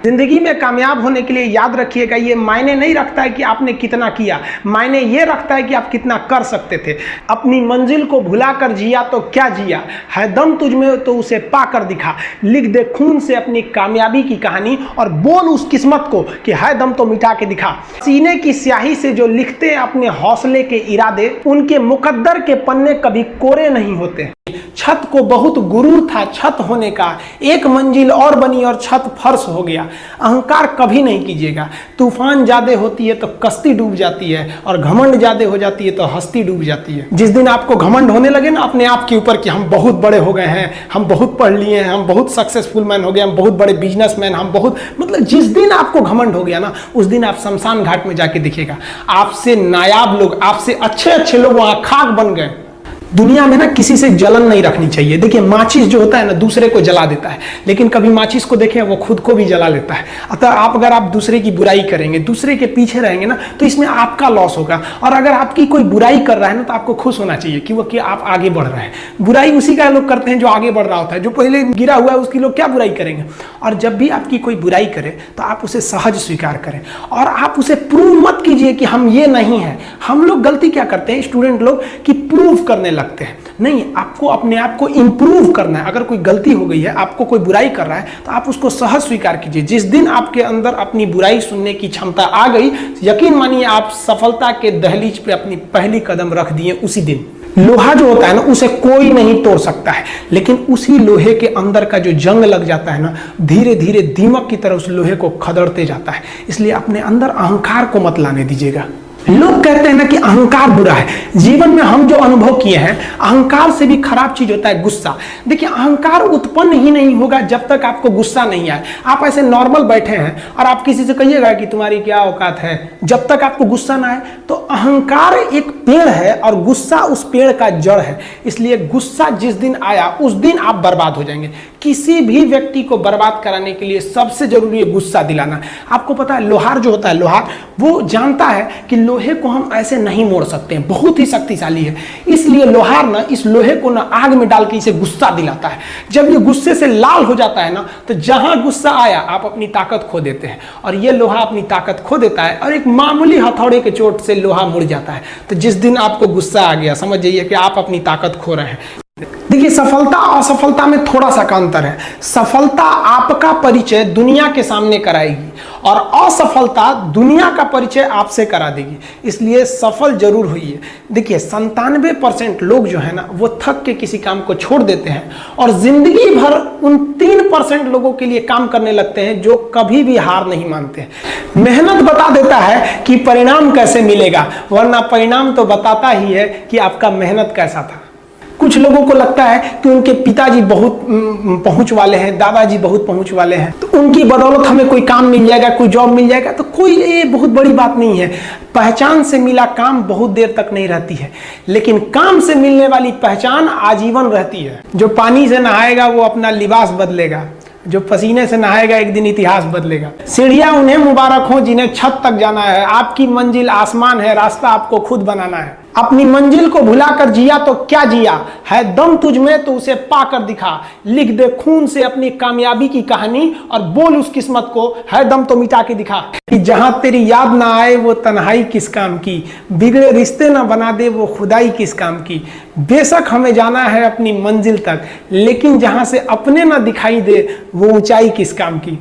जिंदगी में कामयाब होने के लिए याद रखिएगा, ये मायने नहीं रखता है कि आपने कितना किया, मायने ये रखता है कि आप कितना कर सकते थे। अपनी मंजिल को भुलाकर जिया तो क्या जिया, है दम तुझ में तो उसे पाकर दिखा, लिख दे खून से अपनी कामयाबी की कहानी और बोल उस किस्मत को कि है दम तो मिटा के दिखा। सीने की स्याही से जो लिखते हैं अपने हौसले के इरादे, उनके मुकद्दर के पन्ने कभी कोरे नहीं होते। छत को बहुत गुरूर था छत होने का, एक मंजिल और बनी और छत फर्श हो गया। अहंकार कभी नहीं कीजिएगा, तूफान ज्यादा होती है तो कश्ती डूब जाती है और घमंड ज्यादा हो जाती है तो हस्ती डूब जाती है। जिस दिन आपको घमंड होने लगे ना अपने आप के ऊपर कि हम बहुत बड़े हो गए हैं, हम बहुत पढ़ लिए हैं, हम बहुत सक्सेसफुल मैन हो गए, हम बहुत बड़े बिजनेसमैन, हम बहुत जिस दिन आपको घमंड हो गया ना, उस दिन आप शमशान घाट में जाके दिखेगा आपसे नायाब लोग, आपसे अच्छे अच्छे लोग वहां खाक बन गए। दुनिया में ना किसी से जलन नहीं रखनी चाहिए। देखिए माचिस जो होता है ना दूसरे को जला देता है, लेकिन कभी माचिस को देखें वो खुद को भी जला लेता है। अतः अगर आप दूसरे की बुराई करेंगे, दूसरे के पीछे रहेंगे ना, तो इसमें आपका लॉस होगा। और अगर आपकी कोई बुराई कर रहा है ना तो आपको खुश होना चाहिए कि आप आगे बढ़ रहे हैं। बुराई उसी का लोग करते हैं जो आगे बढ़ रहा होता है, जो पहले गिरा हुआ है उसकी लोग क्या बुराई करेंगे। और जब भी आपकी कोई बुराई करे तो आप उसे सहज स्वीकार करें और आप उसे प्रूव मत कीजिए कि हम ये नहीं है। हम लोग गलती क्या करते हैं स्टूडेंट लोग कि प्रूव करने लगते हैं। नहीं, आपको अपने आप को इंप्रूव करना है। अगर कोई गलती हो गई है, आपको कोई बुराई कर रहा है, तो आप उसको सहज स्वीकार कीजिए। जिस दिन आपके अंदर अपनी बुराई सुनने की क्षमता आ गई, यकीन मानिए आप सफलता के दहलीज पे अपनी पहली कदम रख दिए उसी दिन। लोहा जो होता है ना उसे कोई नहीं तोड़ सकता है, लेकिन उसी लोहे के अंदर का जो जंग लग जाता है ना, धीरे धीरे दीमक की तरह उस लोहे को खदड़ते जाता है। इसलिए अपने अंदर अहंकार को मत लाने दीजिएगा। लोग कहते हैं ना कि अहंकार बुरा है। जीवन में हम जो अनुभव किए हैं, अहंकार से भी खराब चीज होता है गुस्सा। देखिए अहंकार उत्पन्न ही नहीं होगा जब तक आपको गुस्सा नहीं आए। आप ऐसे नॉर्मल बैठे हैं और आप किसी से कहिएगा कि तुम्हारी क्या औकात है, जब तक आपको गुस्सा ना आए। तो अहंकार एक पेड़ है और गुस्सा उस पेड़ का जड़ है। इसलिए गुस्सा जिस दिन आया उस दिन आप बर्बाद हो जाएंगे। किसी भी व्यक्ति को बर्बाद कराने के लिए सबसे जरूरी है गुस्सा दिलाना। आपको पता है लोहार जो होता है, लोहार वो जानता है कि लोहे को हम ऐसे नहीं मोड़ सकते हैं, बहुत ही शक्तिशाली है। इसलिए लोहार ना इस लोहे को ना आग में डाल के इसे गुस्सा दिलाता है। जब ये गुस्से से लाल हो जाता है ना, तो जहां गुस्सा आया आप अपनी ताकत खो देते हैं। और ये लोहा अपनी ताकत खो देता है और एक मामूली हथौड़े के चोट से लोहा मुड़ जाता है। तो जिस दिन आपको गुस्सा आ गया, समझ जाइए कि आप अपनी ताकत खो रहे हैं। देखिए सफलता और असफलता में थोड़ा सा का अंतर है। सफलता आपका परिचय दुनिया के सामने कराएगी और असफलता दुनिया का परिचय आपसे करा देगी। इसलिए सफल जरूर होइए। देखिए 97% लोग जो है ना वो थक के किसी काम को छोड़ देते हैं और जिंदगी भर उन 3% लोगों के लिए काम करने लगते हैं जो कभी भी हार नहीं मानते हैं। मेहनत बता देता है कि परिणाम कैसे मिलेगा, वरना परिणाम तो बताता ही है कि आपका मेहनत कैसा था। कुछ लोगों को लगता है कि उनके पिताजी बहुत पहुंच वाले हैं, दादाजी बहुत पहुंच वाले हैं, तो उनकी बदौलत हमें कोई काम मिल जाएगा, कोई जॉब मिल जाएगा। तो कोई ये बहुत बड़ी बात नहीं है। पहचान से मिला काम बहुत देर तक नहीं रहती है, लेकिन काम से मिलने वाली पहचान आजीवन रहती है। जो पानी से नहाएगा वो अपना लिबास बदलेगा, जो पसीने से नहाएगा एक दिन इतिहास बदलेगा। सीढ़ियां उन्हें मुबारक हो जिन्हें छत तक जाना है। आपकी मंजिल आसमान है, रास्ता आपको खुद बनाना है। अपनी मंजिल को भुलाकर जिया तो क्या जिया, है दम तुझ में तो उसे पाकर दिखा, लिख दे खून से अपनी कामयाबी की कहानी और बोल उस किस्मत को है दम तो मिटा के दिखा। कि जहां तेरी याद ना आए वो तन्हाई किस काम की, बिगड़े रिश्ते ना बना दे वो खुदाई किस काम की। बेशक हमें जाना है अपनी मंजिल तक, लेकिन जहां से अपने ना दिखाई दे वो ऊंचाई किस काम की।